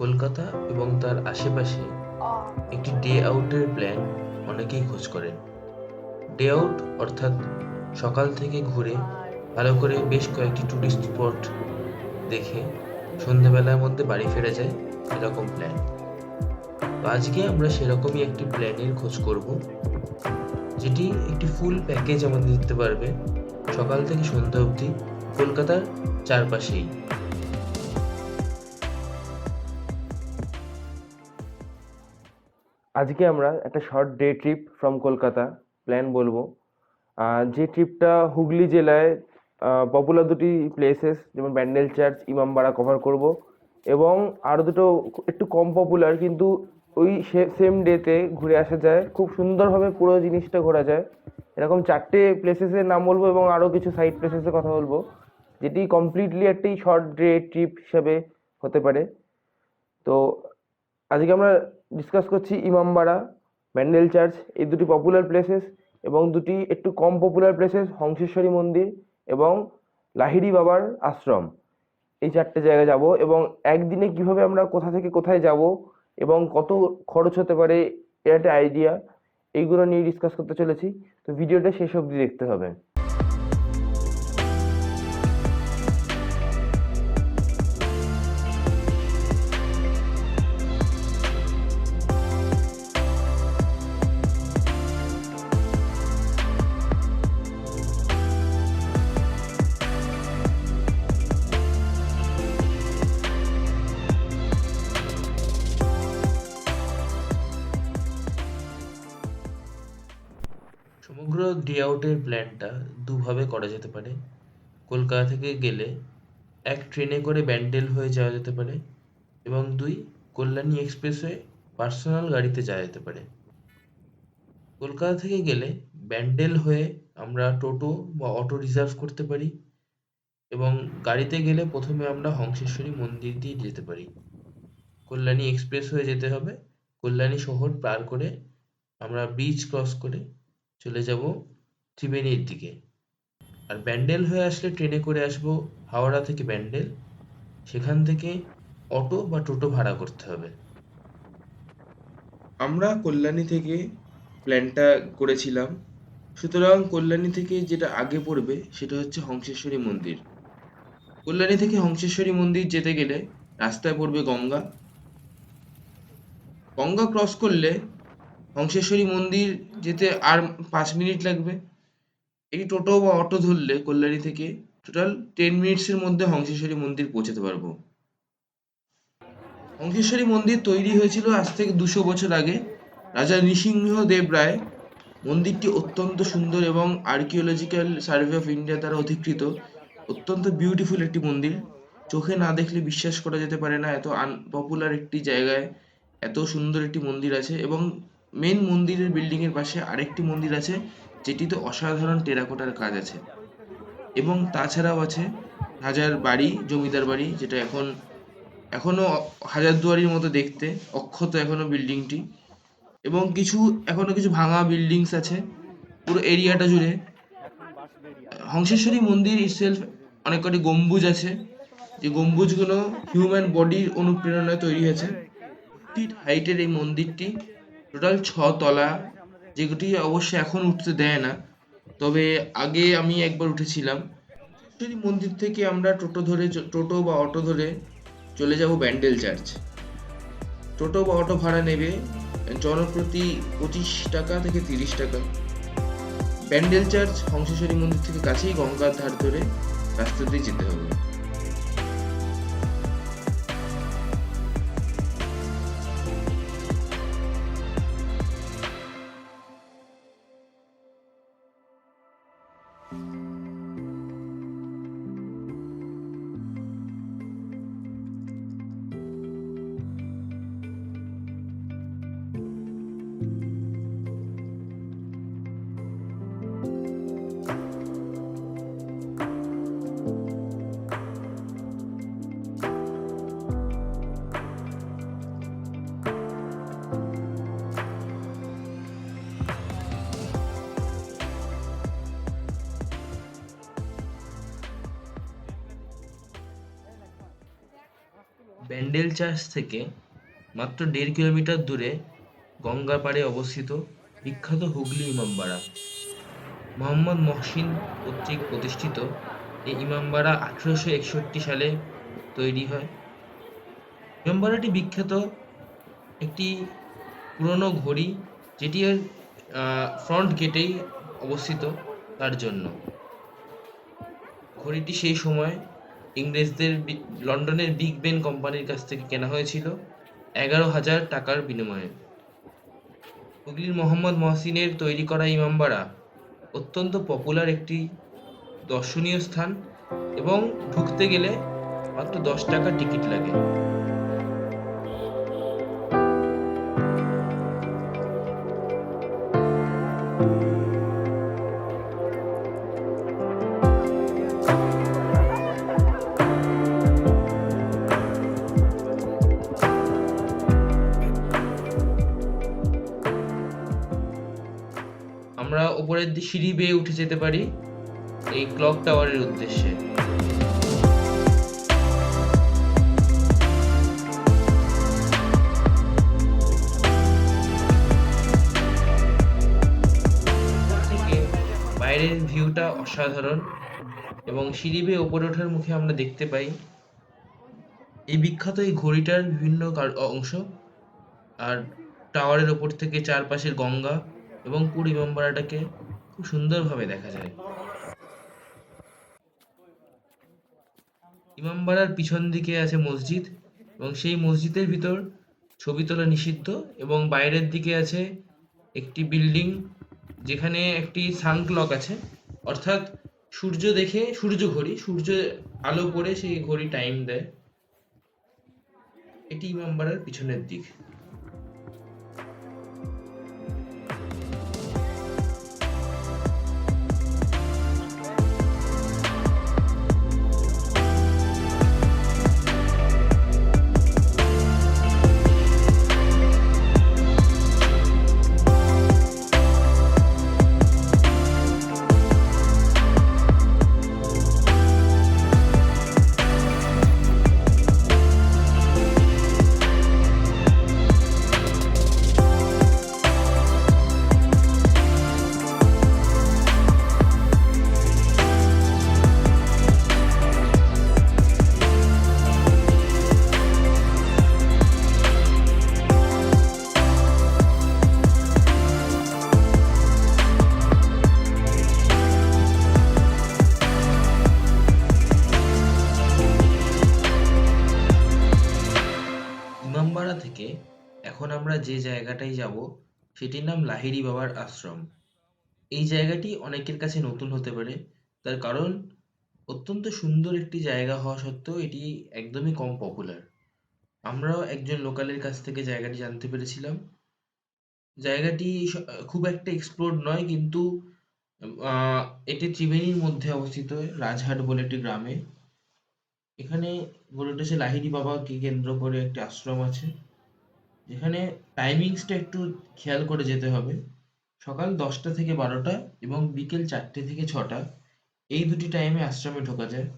কলকাতা এবং তার আশেপাশে একটি ডে আউটের প্ল্যান অনেকেই খোঁজ করেন। ডে আউট অর্থাৎ সকাল থেকে ঘুরে ভালো করে বেশ কয়েকটি টুরিস্ট স্পট দেখে সন্ধ্যাবেলার মধ্যে বাড়ি ফেরা যায়, এরকম প্ল্যান। তো আজকে আমরা সেরকমই একটি প্ল্যানের খোঁজ করব, যেটি একটি ফুল প্যাকেজ আমাদের দিতে পারবে সকাল থেকে সন্ধ্যা অবধি কলকাতার চারপাশেই। আজকে আমরা একটা short day trip from Kolkata plan বলবো। যে ট্রিপটা হুগলি জেলায় পপুলার দুটি প্লেসেস যেমন ব্যান্ডেল চার্চ, ইমামবাড়া কভার করব, এবং আরও দুটো একটু কম পপুলার কিন্তু ওই সেম ডেতে ঘুরে আসা যায়, খুব সুন্দরভাবে পুরো জিনিসটা ঘোরা যায়। এরকম 4টে প্লেসেসের নাম বলবো এবং আরও কিছু সাইড প্লেসেসের কথা বলবো, যেটি কমপ্লিটলি একটি শর্ট ডে ট্রিপ হিসাবে হতে পারে। তো আজকে আমরা ডিসকাস করছি ইমামবাড়া, ব্যান্ডেল চার্চ, এই দুটি পপুলার প্লেসেস, এবং দুটি একটু কম পপুলার প্লেসেস হংসেশ্বরী মন্দির এবং লাহিড়ী বাবার আশ্রম। এই 4টে জায়গায় যাব, এবং একদিনে কিভাবে আমরা কোথা থেকে কোথায় যাব এবং কত খরচ হতে পারে এর একটা আইডিয়া, এইগুলো নিয়ে ডিসকাস করতে চলেছি। তো ভিডিওটা শেষ অবধি দেখতে হবে। সমগ্র ডে আউটের প্ল্যানটা দুভাবে করা যেতে পারে। কলকাতা থেকে গেলে এক, ট্রেনে করে ব্যান্ডেল হয়ে যাওয়া যেতে পারে, এবং 2, কল্যাণী এক্সপ্রেসওয়ে পার্সোনাল গাড়িতে যাওয়া যেতে পারে। কলকাতা থেকে গেলে ব্যান্ডেল হয়ে আমরা টোটো বা অটো রিজার্ভ করতে পারি, এবং গাড়িতে গেলে প্রথমে আমরা হংসেশ্বরী মন্দির দিয়ে যেতে পারি। কল্যাণী এক্সপ্রেস হয়ে যেতে হবে, কল্যাণী শহর পার করে আমরা ব্রিজ ক্রস করে চলে যাব ত্রিবেণীর দিকে। আর ব্যান্ডেল হয়ে আসলে ট্রেনে করে আসবো হাওড়া থেকে ব্যান্ডেল, সেখান থেকে অটো বা টোটো ভাড়া করতে হবে। আমরা কল্যাণী থেকে প্ল্যানটা করেছিলাম, সুতরাং কল্যাণী থেকে যেটা আগে পড়বে সেটা হচ্ছে হংসেশ্বরী মন্দির। কল্যাণী থেকে হংসেশ্বরী মন্দির যেতে গেলে রাস্তায় পড়বে গঙ্গা। গঙ্গা ক্রস করলে হংসেশ্বরী মন্দির যেতে আর 5 মিনিট লাগবে। এই টোটো বা অটো ধরলে কল্যাণী থেকে টোটাল 10 মিনিটসের মধ্যে হংসেশ্বরী মন্দির পৌঁছাতে পারবো। হংসেশ্বরী মন্দির তৈরি হয়েছিল আজ থেকে 200 বছর আগে, রাজা নৃসিংহ দেব রায়। মন্দিরটি অত্যন্ত সুন্দর এবং আর্কিওলজিক্যাল সার্ভে অফ ইন্ডিয়া দ্বারা অধিকৃত অত্যন্ত বিউটিফুল একটি মন্দির। চোখে না দেখলে বিশ্বাস করা যেতে পারে না এত আনপপুলার একটি জায়গায় এত সুন্দর একটি মন্দির আছে। এবং মেন মন্দিরের বিল্ডিং এর পাশে আরেকটি মন্দির আছে, যেটিতে অসাধারণ টেরাকোটার কাজ আছে। এবং তাছাড়াও আছে রাজার বাড়ি, জমিদার বাড়ি, যেটা এখনো হাজারদুয়ারির মতো দেখতে, অক্ষত এখনো বিল্ডিংটি। এবং এখনো কিছু ভাঙা বিল্ডিংস আছে পুরো এরিয়াটা জুড়ে। হংসেশ্বরী মন্দির ইটসেলফ অনেক কটি গম্বুজ আছে, যে গম্বুজগুলো হিউম্যান বডির অনুপ্রেরণায় তৈরি হয়েছে। ফিট হাইটের এই মন্দিরটি, টোটাল 6 তলা, যেটি অবশ্য এখন উঠতে দেয় না, তবে আগে আমি একবার উঠেছিলাম। হংসেশ্বরী মন্দির থেকে আমরা টোটো বা অটো ধরে চলে যাব ব্যান্ডেল চার্চ। টোটো বা অটো ভাড়া নেবে জনপ্রতি 25 টাকা থেকে 30 টাকা। ব্যান্ডেল চার্চ হংসেশ্বরী মন্দির থেকে কাছেই, গঙ্গার ধার ধরে রাস্তা দিয়ে যেতে হবে। ব্যান্ডেল চার্চ থেকে মাত্র 1.5 কিলোমিটার দূরে গঙ্গার পাড়ে অবস্থিত বিখ্যাত হুগলি ইমামবাড়া। মোহাম্মদ মহসিন কর্তৃক প্রতিষ্ঠিত এই ইমামবাড়া 1861 সালে তৈরি হয়। ইমামবাড়াটি বিখ্যাত একটি পুরনো ঘড়ি, যেটি এর ফ্রন্ট গেটেই অবস্থিত তার জন্য। ঘড়িটি সেই সময় ইংরেজদের লন্ডনের বিগ বেন কোম্পানির কাছ থেকে কেনা হয়েছিল 11,000 টাকার বিনিময়ে। হুগলির মোহাম্মদ মহসিনের তৈরি করা ইমামবাড়া অত্যন্ত পপুলার একটি দর্শনীয় স্থান এবং ঢুকতে গেলে মাত্র 10 টাকা টিকিট লাগে। আমরা উপরের সিঁড়ি বেয়ে উঠে যেতে পারি এই ক্লক টাওয়ারের উদ্দেশ্যে। থেকে বাইরের ভিউটা অসাধারণ এবং সিঁড়ি বেয়ে ওপরে ওঠার মুখে আমরা দেখতে পাই এই বিখ্যাত এই ঘড়িটার বিভিন্ন অংশ, আর টাওয়ারের ওপর থেকে চারপাশের গঙ্গা এবং পুরো ইমামবাড়াটাকে খুব সুন্দরভাবে দেখা যায়। ইমামবাড়ার পিছন দিকে আছে মসজিদ এবং সেই মসজিদের ভিতর ছবি তোলা নিষিদ্ধ, এবং বাইরের দিকে আছে একটি বিল্ডিং যেখানে একটি সান ক্লক আছে, অর্থাৎ সূর্য দেখে সূর্য ঘড়ি, সূর্য আলো পড়ে সেই ঘড়ি টাইম দেয়। এটি ইমামবাড়ার পিছনের দিক। ইমামবাড়া থেকে এখন আমরা যে জায়গাটায় যাব সেটির নাম লাহিড়ী বাবার আশ্রম। এই জায়গাটি অনেকের কাছে নতুন হতে পারে, তার কারণ অত্যন্ত সুন্দর একটি জায়গা হওয়া সত্ত্বেও এটি একদমই কম পপুলার। আমরাও একজন লোকালের কাছ থেকে জায়গাটি জানতে পেরেছিলাম। জায়গাটি খুব একটা এক্সপ্লোরড নয়, কিন্তু এটি ত্রিবেণীর মধ্যে অবস্থিত রাজহাট বলে একটি গ্রামে। এখানে গড়ে উঠেছে লাহিড়ী বাবাকে কেন্দ্র করে একটি আশ্রম আছে, যেখানে টাইমিংসটা একটু খেয়াল করে যেতে হবে। সকাল 10টা থেকে 12টা এবং বিকেল 4টে থেকে 6টা, এই দুটি টাইমে আশ্রমে ঢোকা যায়।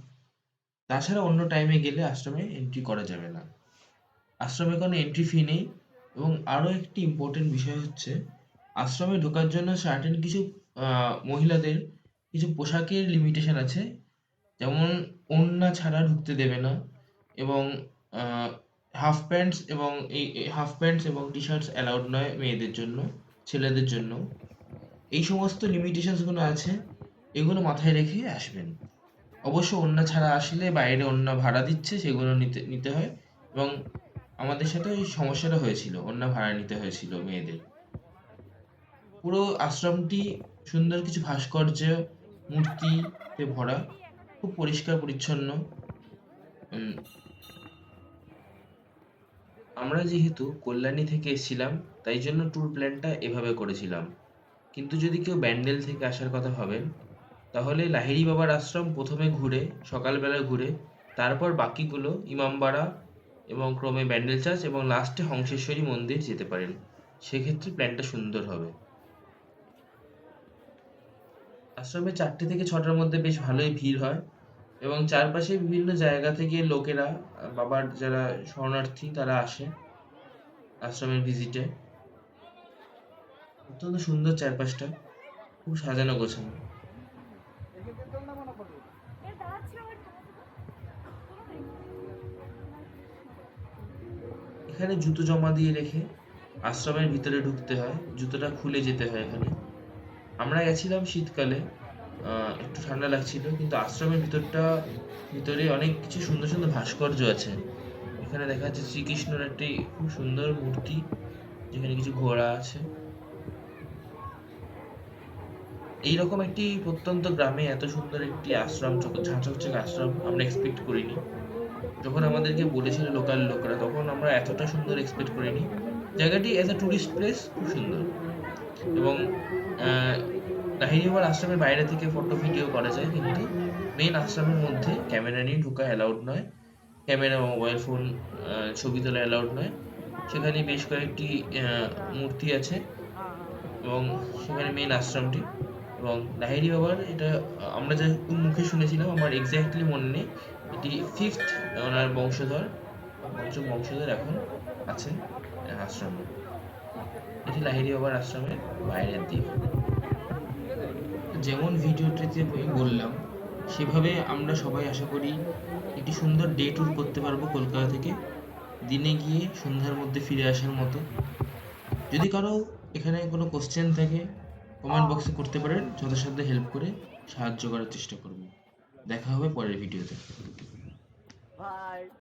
তাছাড়া অন্য টাইমে গেলে আশ্রমে এন্ট্রি করা যাবে না। আশ্রমে কোনো এন্ট্রি ফি নেই, এবং আরও একটি ইম্পর্টেন্ট বিষয় হচ্ছে আশ্রমে ঢোকার জন্য সার্টেন কিছু মহিলাদের কিছু পোশাকের লিমিটেশন আছে, যেমন ওড়না ছাড়া ঢুকতে দেবে না, এবং হাফ প্যান্টস এবং হাফ প্যান্টস এবং টি শার্টস অ্যালাউড নয় মেয়েদের জন্য, ছেলেদের জন্য। এই সমস্ত লিমিটেশনসগুলো আছে, এগুলো মাথায় রেখে আসবেন। অবশ্য ওড়না ছাড়া আসলে বাইরে ওড়না ভাড়া দিচ্ছে, সেগুলো নিতে নিতে হয়, এবং আমাদের সাথে ওই সমস্যাটা হয়েছিল, ওড়না ভাড়া নিতে হয়েছিল মেয়েদের। পুরো আশ্রমটি সুন্দর কিছু ভাস্কর্য মূর্তিতে ভরা, খুব পরিষ্কার পরিচ্ছন্ন। উম, আমরা যেহেতু কল্যাণী থেকে এসেছিলাম, তাই জন্য ট্যুর প্ল্যানটা এভাবে করেছিলাম। কিন্তু যদি কেউ ব্যান্ডেল থেকে আসার কথা ভাবেন, তাহলে লাহিড়ী বাবার আশ্রম প্রথমে ঘুরে, সকালবেলা ঘুরে, তারপর বাকিগুলো ইমামবাড়া এবং ক্রমে ব্যান্ডেল চার্চ এবং লাস্টে হংসেশ্বরী মন্দির যেতে পারেন। সেক্ষেত্রে প্ল্যানটা সুন্দর হবে। আশ্রমে 4টে থেকে 6টার মধ্যে বেশ ভালোই ভিড় হয়, এবং চারপাশে বিভিন্ন জায়গা থেকে লোকেরা, বাবার যারা শরণার্থী তারা আসে আশ্রমের ভিজিটে। অত্যন্ত সুন্দর চারপাশটা, খুব সাজানো গোছানো। এখানে জুতো জমা দিয়ে রেখে আশ্রমের ভিতরে ঢুকতে হয়, জুতোটা খুলে যেতে হয় এখানে। আমরা গেছিলাম শীতকালে, একটু ঠান্ডা লাগছিল, কিন্তু আশ্রমের ভিতরে অনেক কিছু সুন্দর সুন্দর ভাস্কর্য আছে। এখানে দেখা যাচ্ছে শ্রীকৃষ্ণর একটি খুব সুন্দর মূর্তি, যেখানে কিছু ঘোড়া আছে। এইরকম একটি প্রত্যন্ত গ্রামে এত সুন্দর একটি আশ্রম, ঝাঁচকচক আশ্রম আমরা এক্সপেক্ট করিনি। যখন আমাদেরকে বলেছিল লোকাল লোকরা, তখন আমরা এতটা সুন্দর এক্সপেক্ট করিনি। জায়গাটি অ্যাজ এ টুরিস্ট প্লেস খুব সুন্দর। এবং লাহিড়ী বাবার আশ্রমের বাইরে থেকে ফটো ভিডিও করা যায়, কিন্তু মেন আশ্রমের মধ্যে ক্যামেরা নিয়ে ঢোকা অ্যালাউড নয়। ক্যামেরা বা মোবাইল ফোন ছবি তোলা অ্যালাউড নয়। সেখানে বেশ কয়েকটি মূর্তি আছে, এবং সেখানে মেন আশ্রমটি। এবং লাহিড়ী বাবার এটা আমরা যা মুখে শুনেছিলাম, আমার এক্স্যাক্টলি মনে নেই। এটি ফিফথ ওনার বংশধর, পঞ্চম বংশধর এখন আছেন আশ্রমে। এটি লাহিড়ী বাবার আশ্রমের বাইরের দিক। যেমন ভিডিওটিতে বললাম, সেভাবে আমরা সবাই আশা করি একটি সুন্দর ডে ট্যুর করতে পারবো কলকাতা থেকে, দিনে গিয়ে সন্ধ্যার মধ্যে ফিরে আসার মতো। যদি কারো এখানে কোনো কোশ্চেন থাকে, কমেন্ট বক্সে করতে পারেন, যথাসাধ্য হেল্প করে সাহায্য করার চেষ্টা করব। দেখা হবে পরের ভিডিওতে।